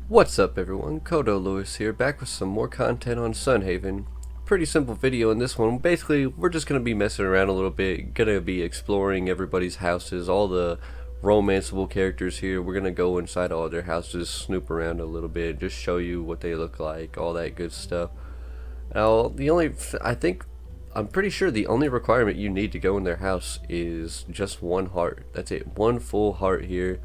What's up everyone, Kodo Lewis here, back with some more content on Sunhaven. Pretty simple video in this one. Basically, we're just going to be messing around a little bit, going to be exploring everybody's houses, all the romanceable characters here. We're going to go inside all their houses, snoop around a little bit, just show you what they look like, all that good stuff. Now, I'm pretty sure the only requirement you need to go in their house is just one heart. That's it, one full heart here.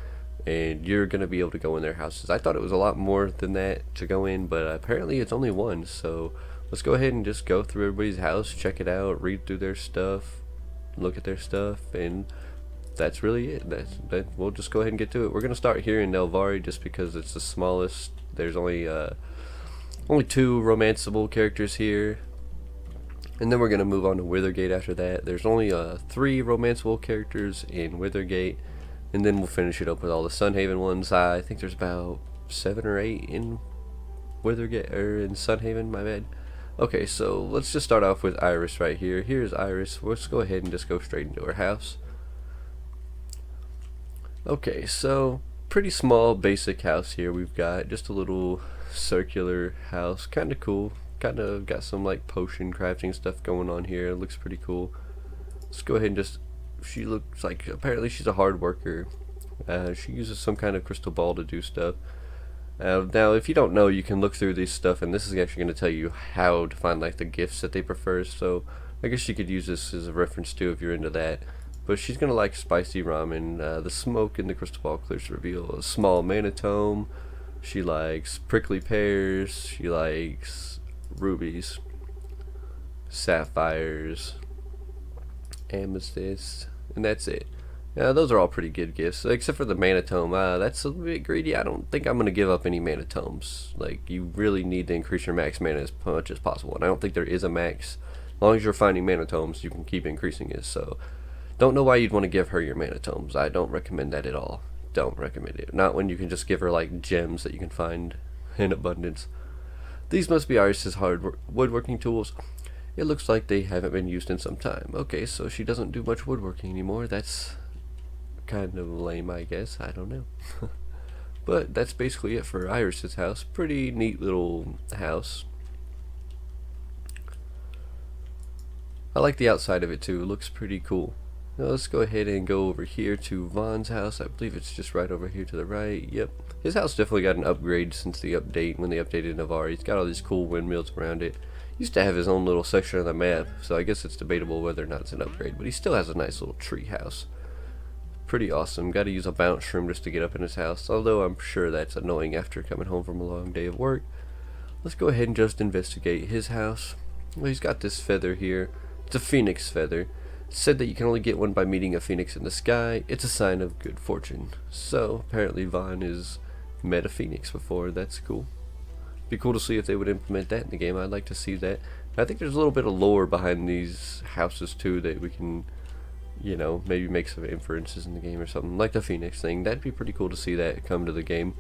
And you're gonna be able to go in their houses. I thought it was a lot more than that to go in, but apparently it's only one. So let's go ahead and just go through everybody's house, check it out, read through their stuff, look at their stuff, and that's really it. We'll just go ahead and get to it. We're gonna start here in Nelvari just because it's the smallest. There's only two romanceable characters here, and then we're gonna move on to Withergate after that. There's only 3 romanceable characters in Withergate. And then we'll finish it up with all the Sunhaven ones. I think there's about 7 or 8 in Withergate, or in Sunhaven, my bad. Okay, so let's just start off with Iris right here. Here's Iris. Let's go ahead and just go straight into her house. Okay, so pretty small basic house here. We've got just a little circular house. Kind of cool. Kind of got some like potion crafting stuff going on here. It looks pretty cool. Let's go ahead and just... She looks like, apparently she's a hard worker. She uses some kind of crystal ball to do stuff. Now if you don't know, you can look through this stuff, and this is actually going to tell you how to find like the gifts that they prefer. So I guess you could use this as a reference too if you're into that. But she's going to like spicy ramen. The smoke in the crystal ball clears to reveal a small manatome. She likes prickly pears. She likes rubies, sapphires, amethyst, and that's it. Now those are all pretty good gifts, except for the manatome. That's a bit greedy. I don't think I'm going to give up any manatomes. Like, you really need to increase your max mana as much as possible, and I don't think there is a max. As long as you're finding manatomes, you can keep increasing it. So don't know why you'd want to give her your manatomes. I don't recommend that at all. Don't recommend it. Not when you can just give her like gems that you can find in abundance. These must be Iris's hard woodworking tools. It looks like they haven't been used in some time. Okay, so she doesn't do much woodworking anymore. That's kind of lame, I guess. I don't know. But that's basically it for Iris's house. Pretty neat little house. I like the outside of it too. It looks pretty cool. Now let's go ahead and go over here to Vaughn's house. I believe it's just right over here to the right. Yep. His house definitely got an upgrade since the update, when they updated Navarre. He's got all these cool windmills around it. Used to have his own little section of the map, so I guess it's debatable whether or not it's an upgrade, but he still has a nice little tree house. Pretty awesome. Got to use a bounce room just to get up in his house, although I'm sure that's annoying after coming home from a long day of work. Let's go ahead and just investigate his house. Well, he's got this feather here. It's a phoenix feather. It's said that you can only get one by meeting a phoenix in the sky. It's a sign of good fortune. So apparently Vaughn has met a phoenix before. That's cool. Be cool to see if they would implement that in the game. I'd like to see that. I think there's a little bit of lore behind these houses too that we can, you know, maybe make some inferences in the game or something, like the Phoenix thing. That'd be pretty cool to see that come to the game.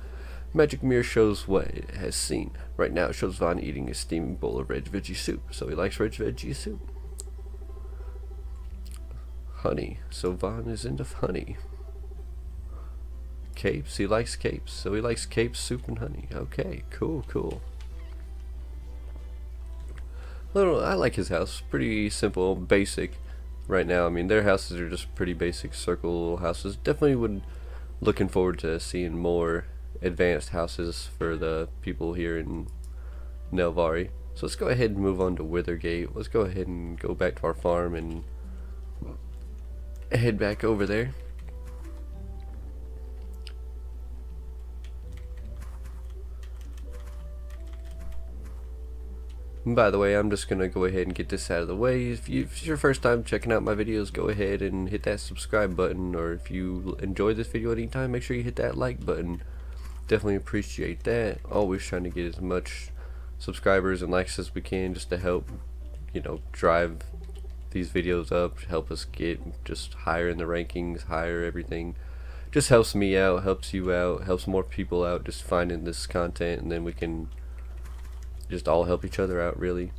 Magic mirror shows what it has seen. Right now it shows Vaughn eating a steaming bowl of red veggie soup, so he likes red veggie soup. Honey, so Vaughn is into honey. Capes, he likes capes, so he likes capes, soup, and honey. Okay, cool. Well, I like his house. Pretty simple, basic. Right now, I mean, their houses are just pretty basic circle houses. Definitely looking forward to seeing more advanced houses for the people here in Nelvari. So let's go ahead and move on to Withergate. Let's go ahead and go back to our farm and head back over there. By the way, I'm just going to go ahead and get this out of the way. If it's your first time checking out my videos, go ahead and hit that subscribe button. Or if you enjoy this video at any time, make sure you hit that like button. Definitely appreciate that. Always trying to get as much subscribers and likes as we can, just to help, you know, drive these videos up, help us get just higher in the rankings, higher everything. Just helps me out, helps you out, helps more people out just finding this content, and then we can just all help each other out, really.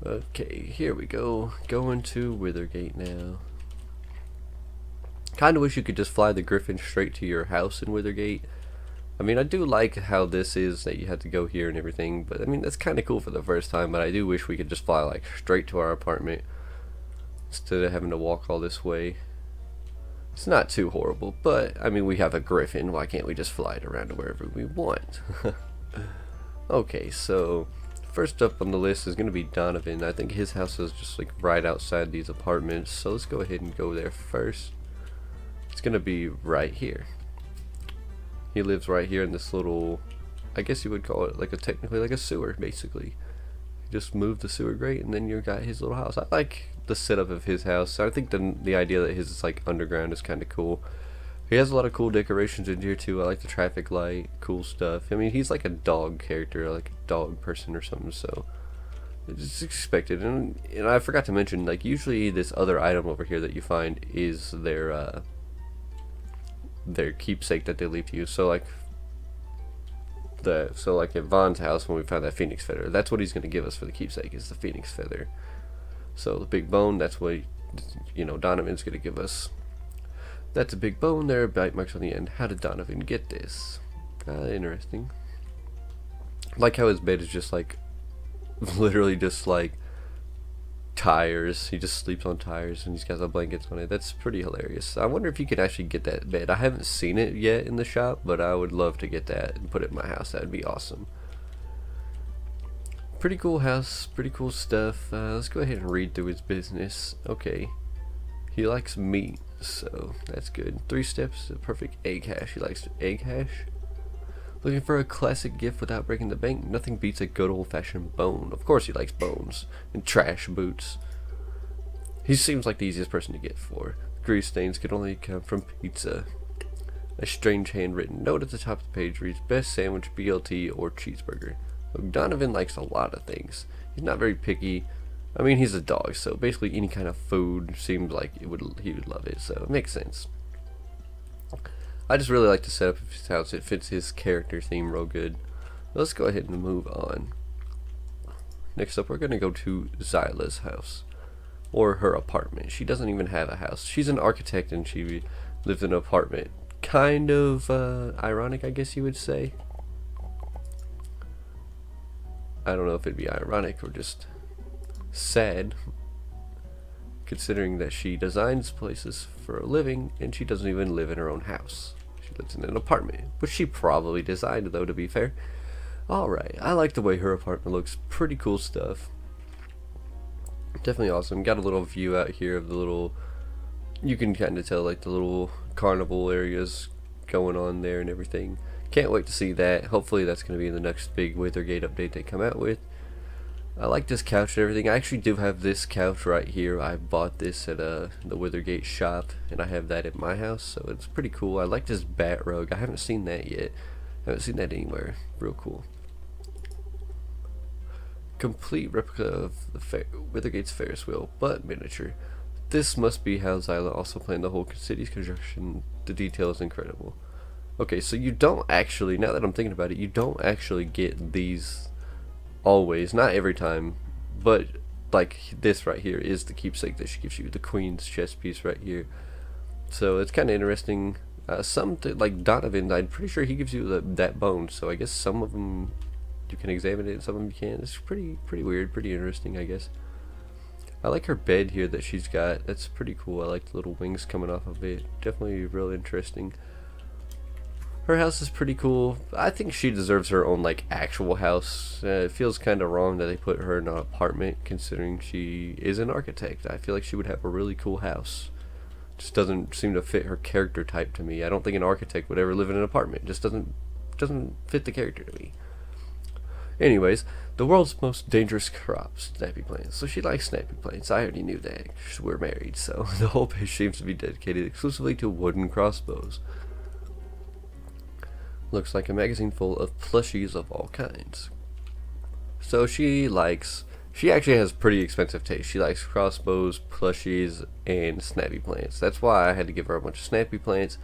Okay, here we go. Going to Withergate now. Kinda wish you could just fly the griffin straight to your house in Withergate. I mean, I do like how this is that you have to go here and everything, but I mean, that's kind of cool for the first time, but I do wish we could just fly like straight to our apartment instead of having to walk all this way. It's not too horrible, but I mean, we have a griffin. Why can't we just fly it around to wherever we want? Okay, so first up on the list is going to be Donovan. I think his house is just like right outside these apartments, so let's go ahead and go there first. It's going to be right here. He lives right here in this little, I guess you would call it like technically like a sewer, basically. You just move the sewer grate and then you got his little house. I like the setup of his house. I think the idea that his is like underground is kind of cool. He has a lot of cool decorations in here too. I like the traffic light, cool stuff. I mean, he's like a dog character, like a dog person or something, so it's expected. And I forgot to mention, like, usually this other item over here that you find is their keepsake that they leave to you. So like at Vaughn's house, when we found that phoenix feather, that's what he's going to give us for the keepsake, is the phoenix feather. So the big bone, that's what Donovan's going to give us. That's a big bone there, bite marks on the end. How did Donovan get this? Interesting. Like how his bed is just like literally just like tires. He just sleeps on tires and he's got the blankets on it. That's pretty hilarious. I wonder if you could actually get that bed. I haven't seen it yet in the shop, but I would love to get that and put it in my house. That would be awesome. Pretty cool house, pretty cool stuff. Let's go ahead and read through his business. Okay, he likes meat, so that's good. 3 steps to perfect egg hash. He likes egg hash. Looking for a classic gift without breaking the bank? Nothing beats a good old-fashioned bone. Of course he likes bones and trash boots. He seems like the easiest person to get for. Grease stains could only come from pizza. A strange handwritten note at the top of the page reads, best sandwich, BLT, or cheeseburger. Look, Donovan likes a lot of things. He's not very picky. I mean, he's a dog, so basically any kind of food seems like he would love it, so it makes sense. I just really like the setup of his house. It fits his character theme real good. Let's go ahead and move on. Next up, we're going to go to Zyla's house. Or her apartment. She doesn't even have a house. She's an architect and she lives in an apartment. Kind of ironic, I guess you would say. I don't know if it'd be ironic or just sad, considering that she designs places for a living and she doesn't even live in her own house. She lives in an apartment, which she probably designed, though, to be fair. Alright, I like the way her apartment looks. Pretty cool stuff. Definitely awesome. Got a little view out here of the little, you can kind of tell like the little carnival areas going on there and everything. Can't wait to see that. Hopefully that's going to be in the next big Withergate update they come out with. I like this couch and everything. I actually do have this couch right here. I bought this at the Withergate shop, and I have that at my house, so it's pretty cool. I like this bat rug. I haven't seen that yet. I haven't seen that anywhere. Real cool. Complete replica of the Withergate's Ferris wheel, but miniature. This must be how Zyla also planned the whole city's construction. The detail is incredible. Okay, so you don't actually, now that I'm thinking about it, you don't actually get these always, not every time, but like this right here is the keepsake that she gives you, the queen's chess piece right here. So it's kind of interesting. Like Donovan, I'm pretty sure he gives you that bone, so I guess some of them you can examine it and some of them you can't. It's pretty weird, pretty interesting, I guess. I like her bed here that she's got. That's pretty cool. I like the little wings coming off of it. Definitely real interesting. Her house is pretty cool. I think she deserves her own like actual house. It feels kind of wrong that they put her in an apartment considering she is an architect. I feel like she would have a really cool house. Just doesn't seem to fit her character type to me. I don't think an architect would ever live in an apartment. Just doesn't fit the character to me. Anyways, the world's most dangerous crop, snappy plants. So she likes snappy plants. I already knew that. We're married, so the whole page seems to be dedicated exclusively to wooden crossbows. Looks like a magazine full of plushies of all kinds. So she actually has pretty expensive taste. She likes crossbows, plushies, and snappy plants. That's why I had to give her a bunch of snappy plants,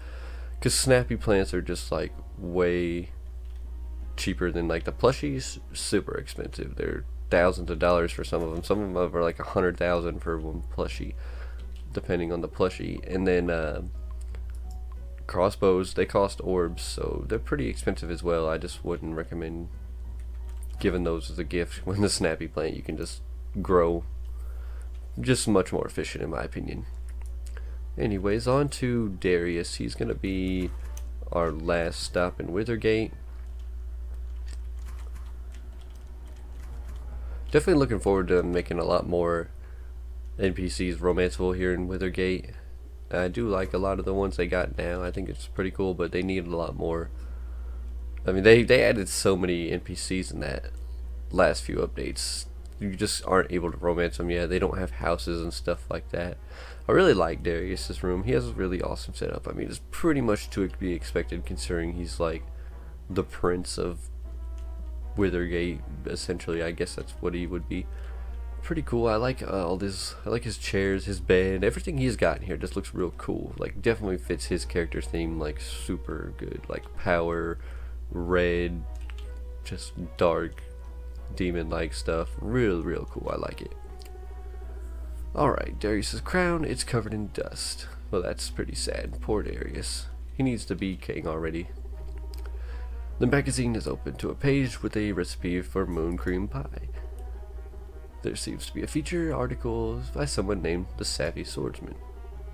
because snappy plants are just like way cheaper than like the plushies. Super expensive. They're thousands of dollars for some of them. Some of them are like 100,000 for one plushie, depending on the plushie. And then crossbows, they cost orbs, so they're pretty expensive as well. I just wouldn't recommend giving those as a gift when the snappy plant you can just grow just much more efficient in my opinion. Anyways, on to Darius. He's gonna be our last stop in Withergate. Definitely looking forward to making a lot more NPCs romanceable here in Withergate. I do like a lot of the ones they got now. I think it's pretty cool, but they need a lot more. I mean, they added so many NPCs in that last few updates. You just aren't able to romance them yet. They don't have houses and stuff like that. I really like Darius's room. He has a really awesome setup. I mean, it's pretty much to be expected considering he's like the prince of Withergate, essentially. I guess that's what he would be. Pretty cool. I like all this. I like his chairs, his bed, everything he's got in here just looks real cool. Like, definitely fits his character theme like super good. Like power, red, just dark, demon-like stuff. Real cool. I like it. Alright, Darius's crown, it's covered in dust. Well, that's pretty sad. Poor Darius. He needs to be king already. The magazine is open to a page with a recipe for moon cream pie. There seems to be a feature article by someone named the Savvy Swordsman.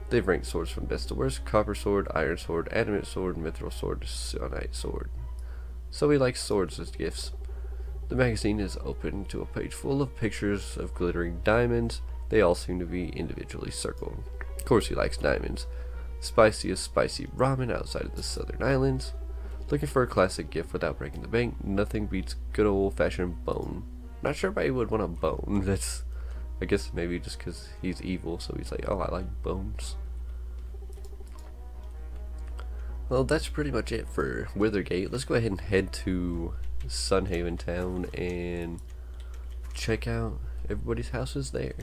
They've ranked swords from best to worst: copper sword, iron sword, adamant sword, mithril sword, sonite sword. So he likes swords as gifts. The magazine is open to a page full of pictures of glittering diamonds. They all seem to be individually circled. Of course he likes diamonds. Spiciest spicy ramen outside of the southern islands. Looking for a classic gift without breaking the bank. Nothing beats good old-fashioned bone. Not sure why he would want a bone. That's, I guess maybe just because he's evil, so he's like, oh, I like bones. Well, that's pretty much it for Withergate. Let's go ahead and head to Sunhaven Town and check out everybody's houses there.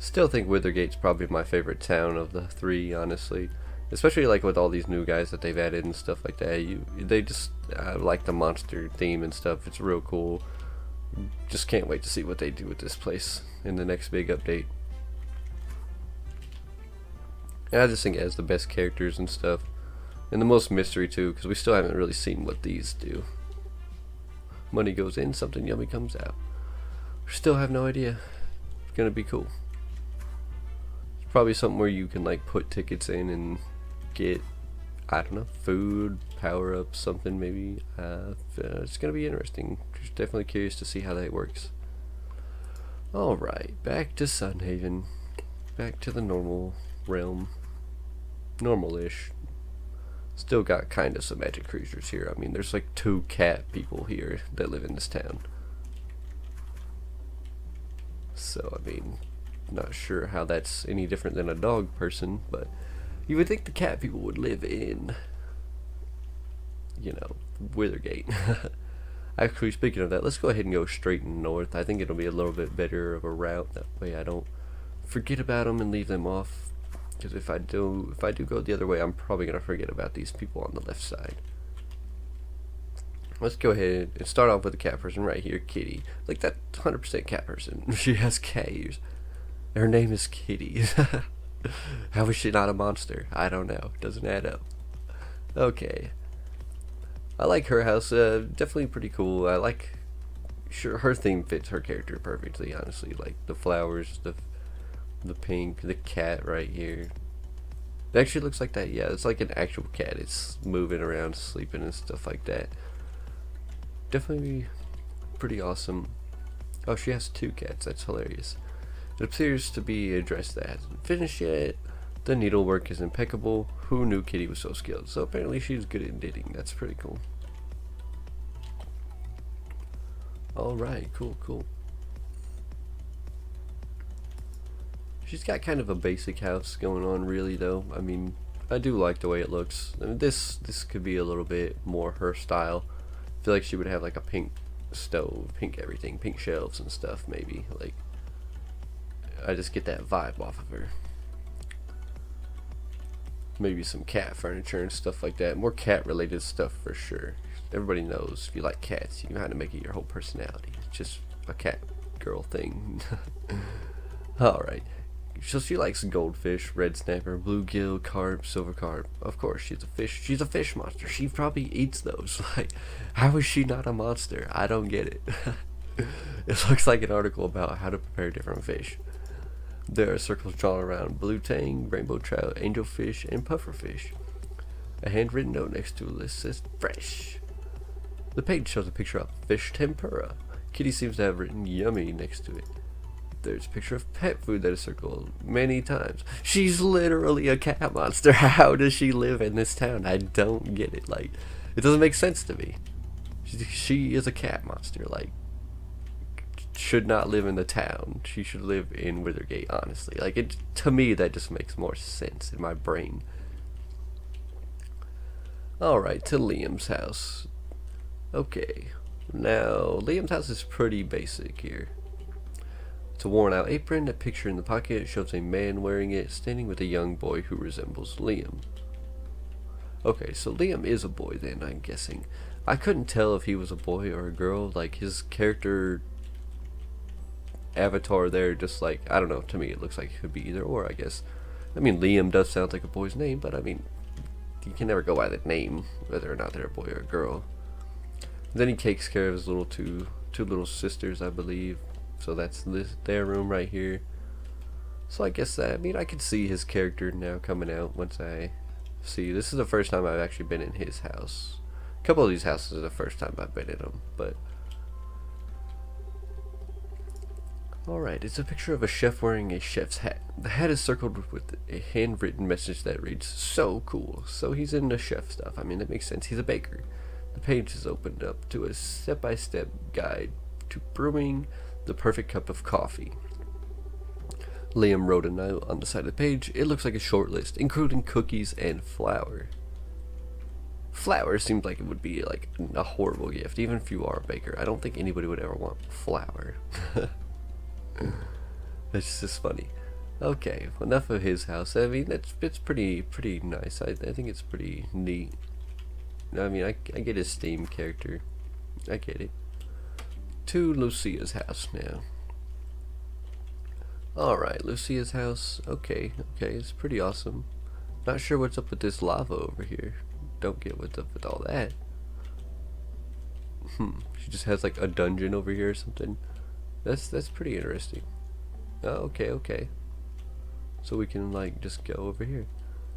Still think Withergate's probably my favorite town of the three, honestly. Especially like with all these new guys that they've added and stuff like that. They just like the monster theme and stuff. It's real cool. Just can't wait to see what they do with this place in the next big update. And I just think it has the best characters and stuff. And the most mystery too, because we still haven't really seen what these do. Money goes in, something yummy comes out. We still have no idea. It's gonna be cool. Probably something where you can like put tickets in and get, I don't know, food, power up, something maybe. It's gonna be interesting. Just definitely curious to see how that works. Alright, back to Sunhaven. Back to the normal realm. Normal-ish. Still got kind of some magic creatures here. I mean, there's like 2 cat people here that live in this town. So, I mean, not sure how that's any different than a dog person, but you would think the cat people would live in, you know, Withergate. Actually, speaking of that, let's go ahead and go straight north. I think it'll be a little bit better of a route. That way I don't forget about them and leave them off. Because if I do go the other way, I'm probably going to forget about these people on the left side. Let's go ahead and start off with the cat person right here, Kitty. Like that 100% cat person. She has cat ears. Her name is Kitty. How is she not a monster? I don't know. Doesn't add up. Okay. I like her house. Definitely pretty cool. I like. Sure, her theme fits her character perfectly. Honestly, like the flowers, the pink, the cat right here. It actually looks like that. Yeah, it's like an actual cat. It's moving around, sleeping and stuff like that. Definitely pretty awesome. Oh, she has 2 cats. That's hilarious. It appears to be a dress that hasn't finished yet. The needlework is impeccable. Who knew Kitty was so skilled? So apparently she's good at knitting. That's pretty cool. Alright, cool. She's got kind of a basic house going on really though. I mean, I do like the way it looks. I mean, this could be a little bit more her style. I feel like she would have like a pink stove, pink everything, pink shelves and stuff maybe. Like, I just get that vibe off of her. Maybe some cat furniture and stuff like that. More cat related stuff for sure. Everybody knows if you like cats, you know how to make it your whole personality. It's just a cat girl thing. Alright. So she likes goldfish, red snapper, bluegill, carp, silver carp. Of course, she's a fish. She's a fish monster. She probably eats those. Like, how is she not a monster? I don't get it. It looks like an article about how to prepare different fish. There are circles drawn around blue tang, rainbow trout, angelfish, and pufferfish. A handwritten note next to a list says fresh. The page shows a picture of fish tempura. Kitty seems to have written yummy next to it. There's a picture of pet food that is circled many times. She's literally a cat monster. How does she live in this town? I don't get it. Like, it doesn't make sense to me. She is a cat monster. Like, should not live in the town. She should live in Withergate, honestly. Like, it, to me, that just makes more sense in my brain. Alright, to Liam's house. Okay, now Liam's house is pretty basic here. It's a worn out apron. A picture in the pocket shows a man wearing it standing with a young boy who resembles Liam. Okay, so Liam is a boy then, I'm guessing. I couldn't tell if he was a boy or a girl. Like, his character avatar there, just like, I don't know, to me it looks like it could be either or, I guess. I mean, Liam does sound like a boy's name, but I mean, you can never go by the name, whether or not they're a boy or a girl. Then he takes care of his little two little sisters, I believe. So that's their room right here. So I guess that, I mean, I can see his character now coming out once I see. This is the first time I've actually been in his house. A couple of these houses are the first time I've been in them, but alright, it's a picture of a chef wearing a chef's hat. The hat is circled with a handwritten message that reads, "So cool." So he's into chef stuff. I mean, that makes sense. He's a baker. The page is opened up to a step-by-step guide to brewing the perfect cup of coffee. Liam wrote a note on the side of the page. It looks like a short list, including cookies and flour. Flour seems like it would be like a horrible gift, even if you are a baker. I don't think anybody would ever want flour. That's just funny. Okay, enough of his house. I mean, it's pretty nice. I think it's pretty neat. I mean, I get his Steam character. I get it. To Lucia's house now. Alright, Lucia's house. Okay, it's pretty awesome. Not sure what's up with this lava over here. Don't get what's up with all that. She just has like a dungeon over here or something. That's pretty interesting. Oh, okay. So we can like just go over here.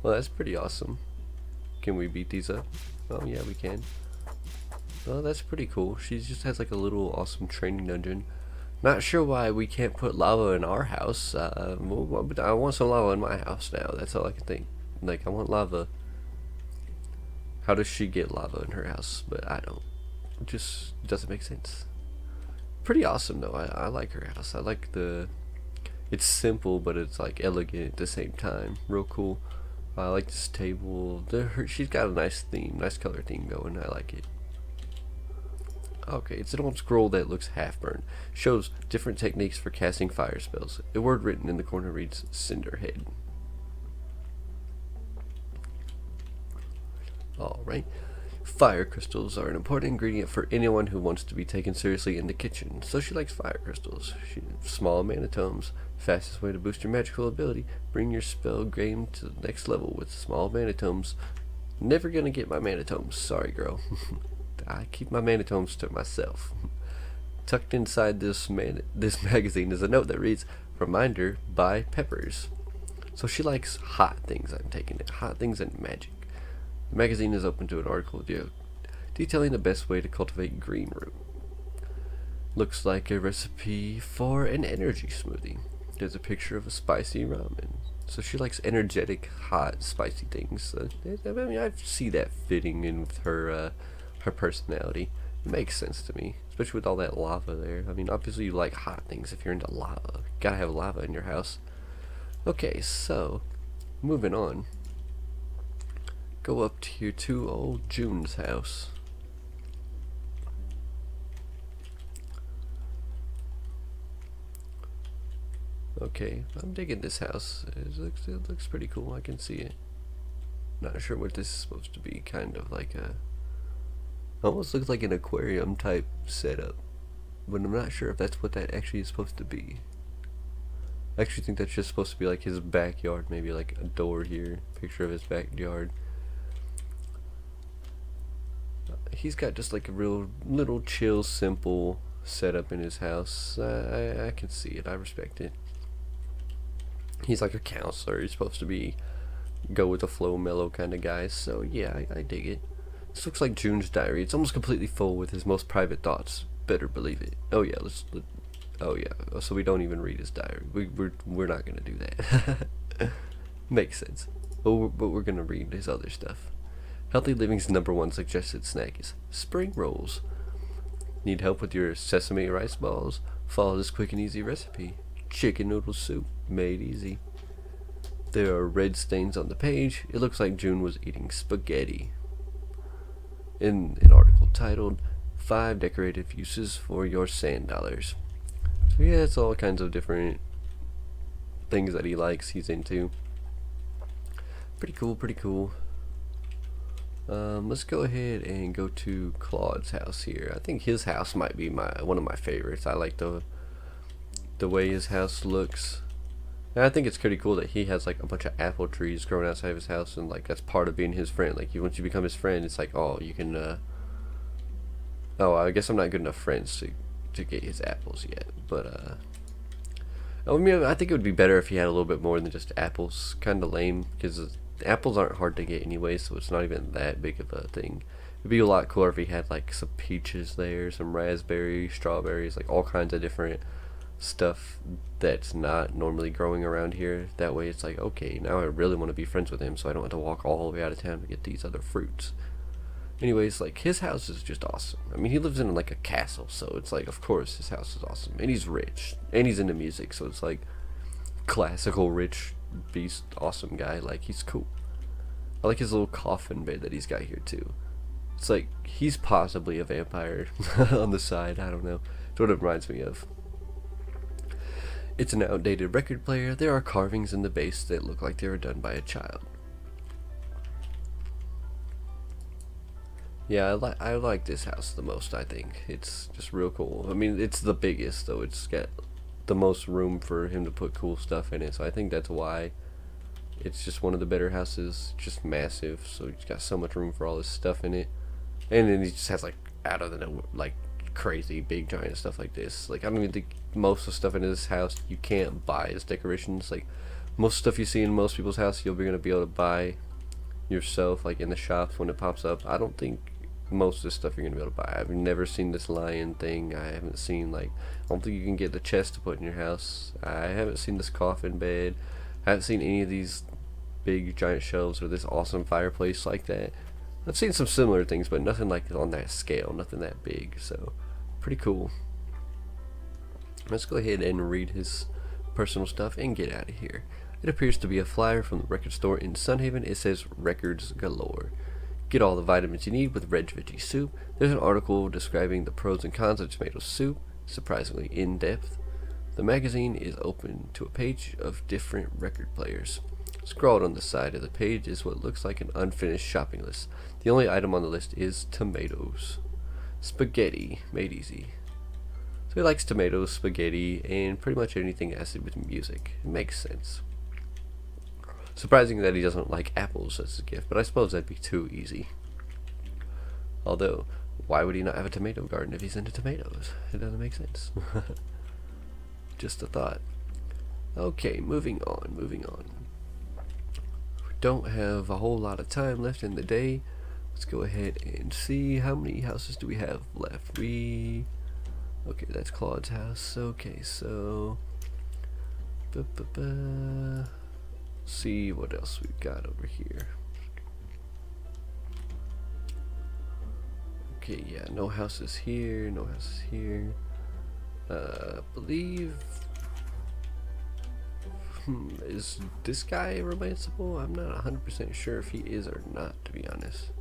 Well, that's pretty awesome. Can we beat these up? Oh yeah, we can. Oh, that's pretty cool. She just has like a little awesome training dungeon. Not sure why we can't put lava in our house. I want some lava in my house now. That's all I can think. Like, I want lava. How does she get lava in her house? But I don't. It just doesn't make sense. Pretty awesome though. I like her house. I like the. It's simple, but it's like elegant at the same time. Real cool. I like this table. She's got a nice theme, nice color theme going. I like it. Okay, it's an old scroll that looks half burned. Shows different techniques for casting fire spells. A word written in the corner reads Cinderhead. Alright. Fire crystals are an important ingredient for anyone who wants to be taken seriously in the kitchen. So she likes fire crystals. Small mana tomes. Fastest way to boost your magical ability. Bring your spell game to the next level with small mana tomes. Never gonna get my mana tomes. Sorry, girl. I keep my mana tomes to myself. Tucked inside this magazine is a note that reads, "Reminder, buy peppers." So she likes hot things, I'm taking it. Hot things and magic. The magazine is open to an article detailing the best way to cultivate green root. Looks like a recipe for an energy smoothie. There's a picture of a spicy ramen. So she likes energetic, hot, spicy things. I mean, I see that fitting in with her personality. It makes sense to me, especially with all that lava there. I mean, obviously you like hot things if you're into lava. Gotta have lava in your house. Okay, so moving on. Go up here to old June's house. Okay, I'm digging this house. It looks pretty cool. I can see it. Not sure what this is supposed to be. Kind of like a... almost looks like an aquarium type setup. But I'm not sure if that's what that actually is supposed to be. I actually think that's just supposed to be like his backyard. Maybe like a door here. Picture of his backyard. He's got just like a real little chill, simple setup in his house. I can see it. I respect it. He's like a counselor. He's supposed to be go with the flow, mellow kind of guy. So yeah, I dig it. This looks like June's diary. It's almost completely full with his most private thoughts. Better believe it. Oh yeah, oh yeah. So we don't even read his diary. We're not gonna do that. Makes sense. But we're gonna read his other stuff. Healthy living's #1 suggested snack is spring rolls. Need help with your sesame rice balls? Follow this quick and easy recipe. Chicken noodle soup, made easy. There are red stains on the page. It looks like June was eating spaghetti. In an article titled 5 Decorative Uses for Your Sand Dollars. So yeah, it's all kinds of different things that he likes, he's into. Pretty cool, pretty cool. Let's go ahead and go to Claude's house here. I think his house might be one of my favorites. I like the way his house looks. And I think it's pretty cool that he has like a bunch of apple trees growing outside of his house, and like that's part of being his friend. Like once you become his friend, it's like, oh, you can oh, I guess I'm not good enough friends to get his apples yet, but I mean, I think it would be better if he had a little bit more than just apples. Kind of lame, because apples aren't hard to get anyway, so it's not even that big of a thing. It'd be a lot cooler if he had like some peaches there, some raspberries, strawberries, like all kinds of different stuff that's not normally growing around here. That way it's like, okay, now I really want to be friends with him, so I don't have to walk all the way out of town to get these other fruits. Anyways, like his house is just awesome. I mean, he lives in like a castle, so it's like, of course his house is awesome. And he's rich, and he's into music, so it's like classical rich beast awesome guy. Like he's cool. I like his little coffin bed that he's got here too. It's like he's possibly a vampire on the side. I don't know. That's what it reminds me of. It's an outdated record player. There are carvings in the base that look like they were done by a child. Yeah, I like this house the most, I think. It's just real cool. I mean, it's the biggest, so it's got the most room for him to put cool stuff in it. So I think that's why it's just one of the better houses. Just massive, so he's got so much room for all this stuff in it. And then he just has like out of the nowhere, like crazy big giant stuff like this. Like I don't even think most of the stuff in this house you can't buy as decorations. Like most stuff you see in most people's house, you're gonna be able to buy yourself, like in the shops when it pops up. I don't think most of this stuff you're gonna be able to buy. I've never seen this lion thing. I haven't seen like, I don't think you can get the chest to put in your house. I haven't seen this coffin bed. I haven't seen any of these big giant shelves or this awesome fireplace like that. I've seen some similar things, but nothing like on that scale, nothing that big. So pretty cool. Let's go ahead and read his personal stuff and get out of here. It appears to be a flyer from the record store in Sunhaven. It says records galore. Get all the vitamins you need with Red Veggie Soup. There's an article describing the pros and cons of tomato soup, surprisingly in depth. The magazine is open to a page of different record players. Scrawled on the side of the page is what looks like an unfinished shopping list. The only item on the list is tomatoes. Spaghetti, made easy. So he likes tomatoes, spaghetti, and pretty much anything that has to do with music. It makes sense. Surprising that he doesn't like apples as a gift, but I suppose that'd be too easy. Although, why would he not have a tomato garden if he's into tomatoes? It doesn't make sense. Just a thought. Okay, moving on. We don't have a whole lot of time left in the day. Let's go ahead and see how many houses do we have left. Okay, that's Claude's house. Okay, so see what else we've got over here. Okay, yeah, no houses here, no houses here. Believe is this guy romanceable? I'm not 100% sure if he is or not, to be honest.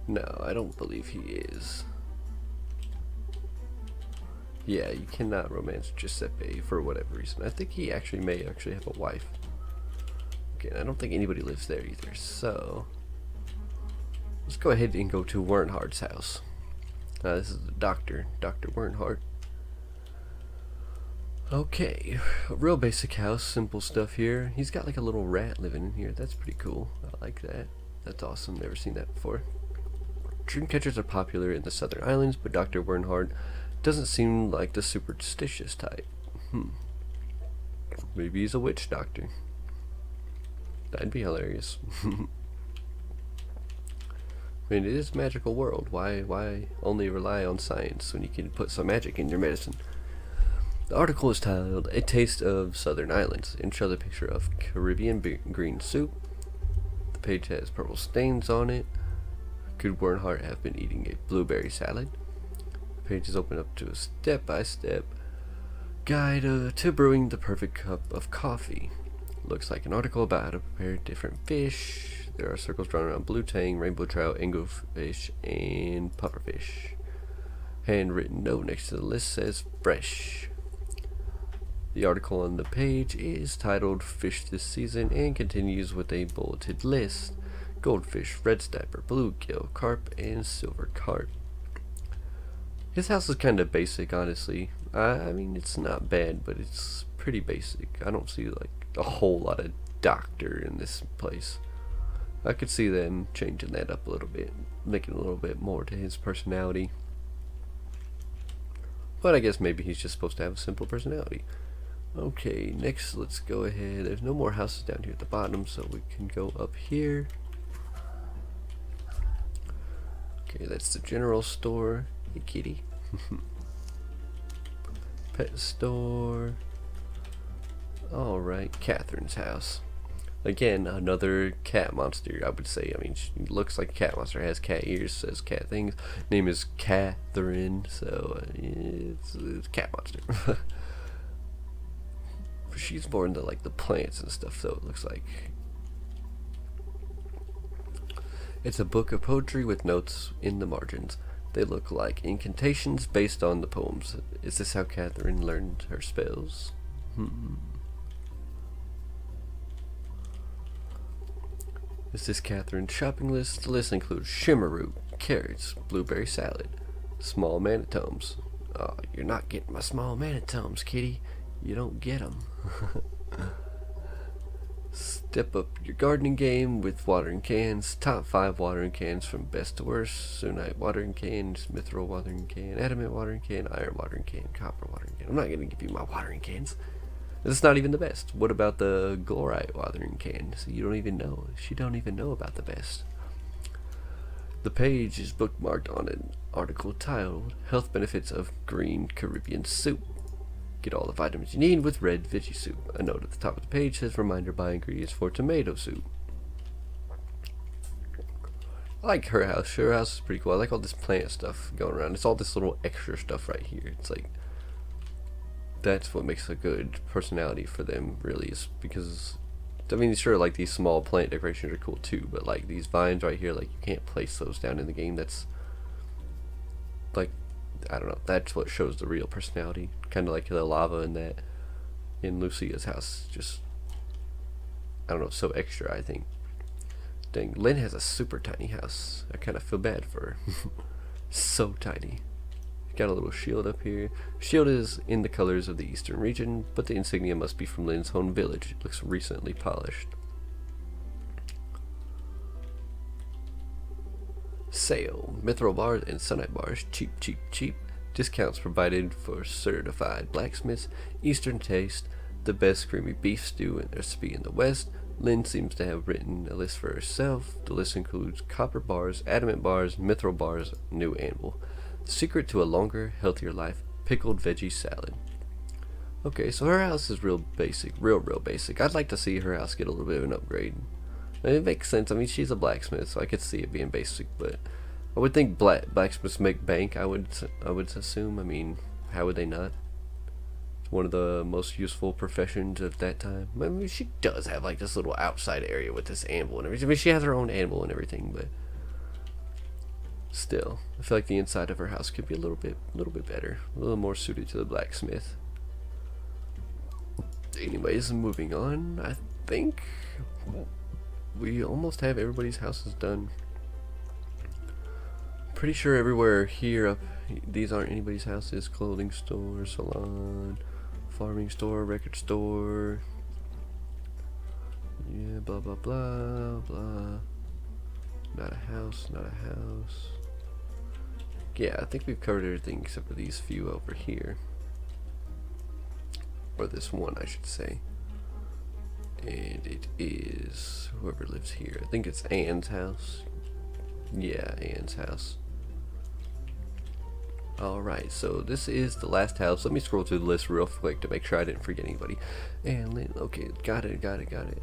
No, I don't believe he is. Yeah, you cannot romance Giuseppe for whatever reason. I think he may actually have a wife. Okay, and I don't think anybody lives there either, so let's go ahead and go to Wernhardt's house. This is the doctor, Dr. Wernhardt. Okay, a real basic house, simple stuff here. He's got like a little rat living in here. That's pretty cool. I like that. That's awesome. Never seen that before. Dreamcatchers are popular in the Southern Islands, but Dr. Wernhardt doesn't seem like the superstitious type. Maybe he's a witch doctor. That'd be hilarious. I mean, it is a magical world. Why only rely on science when you can put some magic in your medicine? The article is titled "A Taste of Southern Islands" and shows a picture of Caribbean green soup. The page has purple stains on it. Could Wernhardt have been eating a blueberry salad? The page is open up to a step-by-step guide to brewing the perfect cup of coffee. Looks like an article about how to prepare different fish. There are circles drawn around blue tang, rainbow trout, anglefish, and pufferfish. Handwritten note next to the list says fresh. The article on the page is titled "Fish This Season" and continues with a bulleted list: goldfish, red snapper, bluegill, carp, and silver carp. His house is kind of basic, honestly. I mean, it's not bad, but it's pretty basic. I don't see like a whole lot of doctor in this place. I could see them changing that up a little bit, making a little bit more to his personality. But I guess maybe he's just supposed to have a simple personality. Okay, next let's go ahead. There's no more houses down here at the bottom, so we can go up here. Okay, that's the general store. Hey, kitty. Pet store. Alright, Katherine's house. Again, another cat monster, I would say. I mean, she looks like a cat monster, has cat ears, says cat things. Name is Katherine, so it's a cat monster. She's more into like the plants and stuff, though, it looks like. It's a book of poetry with notes in the margins. They look like incantations based on the poems. Is this how Katherine learned her spells? Is this Katherine's shopping list? The list includes shimmeroot, carrots, blueberry salad, small manitomes. Oh, you're not getting my small manitomes, kitty. You don't get them. Step up your gardening game with watering cans. Top 5 watering cans from best to worst. Sunite watering can, mithril watering can, adamant watering can, iron watering can, copper watering can. I'm not going to give you my watering cans. It's not even the best. What about the glorite watering can? So you don't even know. She don't even know about the best. The page is bookmarked on an article titled "Health Benefits of Green Caribbean Soup." Get all the vitamins you need with red veggie soup. A note at the top of the page says "Reminder: buy ingredients for tomato soup." I like her house. Her house is pretty cool. I like all this plant stuff going around. It's all this little extra stuff right here. It's like, that's what makes a good personality for them, really, is because, I mean, sure, like these small plant decorations are cool too, but like these vines right here, like you can't place those down in the game. That's like, I don't know, that's what shows the real personality. Kind of like the lava in that, in Lucia's house. Just, I don't know, so extra, I think. Dang, Lynn has a super tiny house. I kind of feel bad for her. So tiny. Got a little shield up here. Shield is in the colors of the eastern region, but the insignia must be from Lynn's home village. It looks recently polished. Sale. Mithril bars and sunite bars. Cheap, cheap, cheap. Discounts provided for certified blacksmiths. Eastern taste. The best creamy beef stew and recipe in the West. Lynn seems to have written a list for herself. The list includes copper bars, adamant bars, mithril bars, new anvil. The secret to a longer, healthier life: pickled veggie salad. Okay, so her house is real basic, real basic. I'd like to see her house get a little bit of an upgrade. It makes sense. I mean, she's a blacksmith, so I could see it being basic, but I would think blacksmiths make bank, I would assume. I mean, how would they not? It's one of the most useful professions of that time. I mean, she does have like this little outside area with this anvil and everything. I mean, she has her own anvil and everything, but Still, I feel like the inside of her house could be a little bit better, a little more suited to the blacksmith. Anyways, moving on, I think we almost have everybody's houses done. Pretty sure everywhere here up, these aren't anybody's houses. Clothing store, salon, farming store, record store. Yeah, blah blah blah blah. Not a house, not a house. Yeah, I think we've covered everything except for these few over here. Or this one, I should say. And it is whoever lives here. I think it's Anne's house. Yeah, Anne's house. Alright, so this is the last house. Let me scroll through the list real quick to make sure I didn't forget anybody. And Lynn, okay, got it.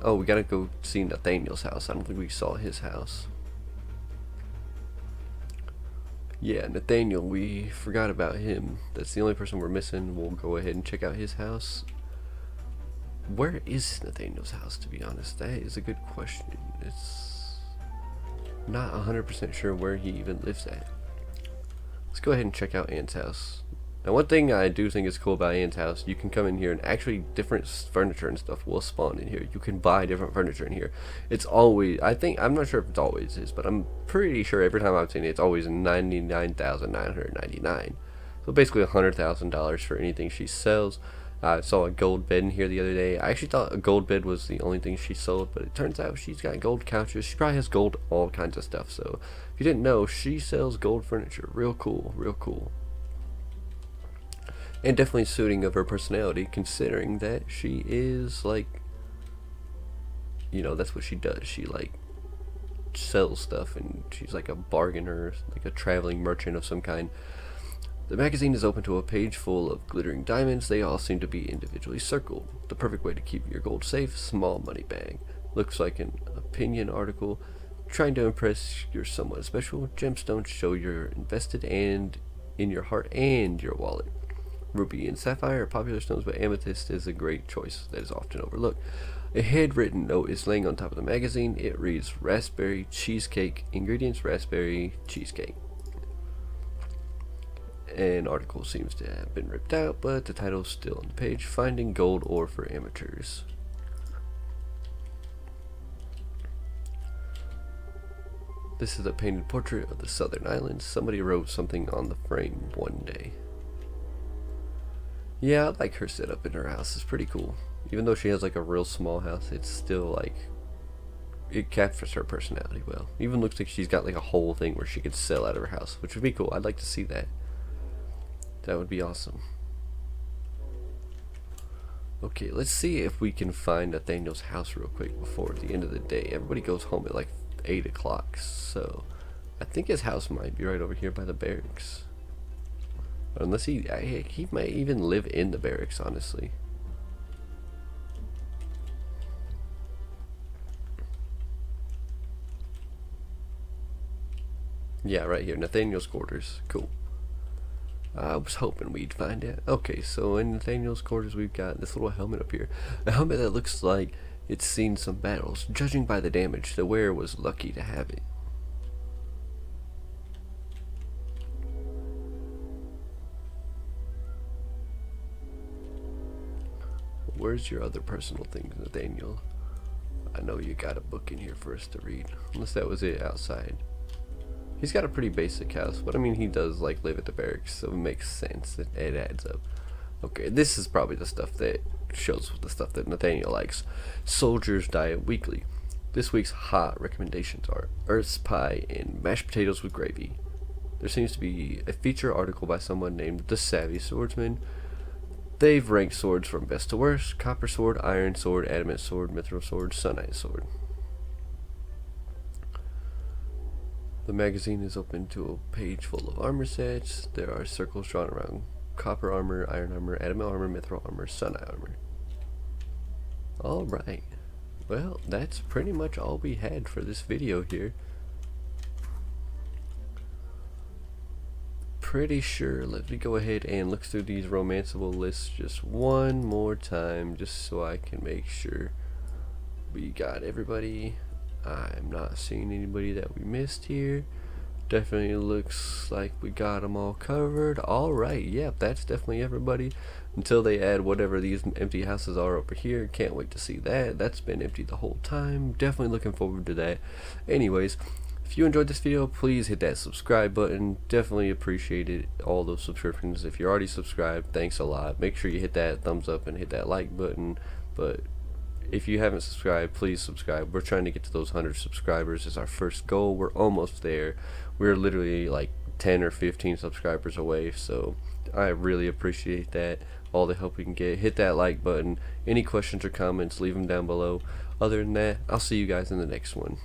Oh, we gotta go see Nathaniel's house. I don't think we saw his house. Yeah, Nathaniel, we forgot about him. That's the only person we're missing. We'll go ahead and check out his house. Where is Nathaniel's house, to be honest? That is a good question. It's not 100% sure where he even lives at. Let's go ahead and check out Anne's house. Now, one thing I do think is cool about Anne's house, you can come in here and actually different furniture and stuff will spawn in here. You can buy different furniture in here. It's always, I'm not sure if it's always is, but I'm pretty sure every time I've seen it, it's always $99,999. So basically $100,000 for anything she sells. I saw a gold bed in here the other day. I actually thought a gold bed was the only thing she sold, but it turns out she's got gold couches. She probably has gold all kinds of stuff. So if you didn't know, she sells gold furniture. Real cool, real cool. And definitely suiting of her personality, considering that she is like, you know, that's what she does. She like sells stuff, and she's like a bargainer, like a traveling merchant of some kind. The magazine is open to a page full of glittering diamonds. They all seem to be individually circled. The perfect way to keep your gold safe. Small money bag. Looks like an opinion article. Trying to impress your someone special. Gemstones show you're invested and in your heart and your wallet. Ruby and sapphire are popular stones, but amethyst is a great choice that is often overlooked. A handwritten note is laying on top of the magazine. It reads raspberry cheesecake. Ingredients raspberry cheesecake. An article seems to have been ripped out, but the title is still on the page. Finding gold ore for amateurs. This is a painted portrait of the Southern Islands. Somebody wrote something on the frame one day. Yeah, I like her setup in her house. It's pretty cool. Even though she has like a real small house, it's still like, it captures her personality well. Even looks like she's got like a whole thing where she could sell out of her house, which would be cool. I'd like to see that. That would be awesome. Okay, let's see if we can find Nathaniel's house real quick before the end of the day. Everybody goes home at like 8 o'clock, so I think his house might be right over here by the barracks. Unless he might even live in the barracks, honestly. Yeah, right here, Nathaniel's quarters. Cool. I was hoping we'd find it. Okay, so in Nathaniel's quarters we've got this little helmet up here. A helmet that looks like it's seen some battles. Judging by the damage, the wearer was lucky to have it. Where's your other personal things, Nathaniel? I know you got a book in here for us to read. Unless that was it outside. He's got a pretty basic house, but I mean he does like live at the barracks, so it makes sense. It adds up. Okay, this is probably the stuff that shows the stuff that Nathaniel likes. Soldiers diet weekly. This week's hot recommendations are earth's pie and mashed potatoes with gravy. There seems to be a feature article by someone named the Savvy Swordsman. They've ranked swords from best to worst: copper sword, iron sword, adamant sword, mithril sword, sunite sword. The magazine is open to a page full of armor sets. There are circles drawn around copper armor, iron armor, adamant armor, mithril armor, sunite armor. Alright. Well, that's pretty much all we had for this video here. Pretty sure, let me go ahead and look through these romanceable lists just one more time, just so I can make sure we got everybody. I'm not seeing anybody that we missed here. Definitely looks like we got them all covered. Alright, yep, that's definitely everybody. Until they add whatever these empty houses are over here. Can't wait to see that. That's been empty the whole time. Definitely looking forward to that. Anyways, if you enjoyed this video, please hit that subscribe button. Definitely appreciate all those subscriptions. If you're already subscribed, thanks a lot. Make sure you hit that thumbs up and hit that like button. But if you haven't subscribed, please subscribe. We're trying to get to those 100 subscribers as our first goal. We're almost there. We're literally like 10 or 15 subscribers away, so I really appreciate that, all the help we can get. Hit that like button. Any questions or comments, leave them down below. Other than that, I'll see you guys in the next one.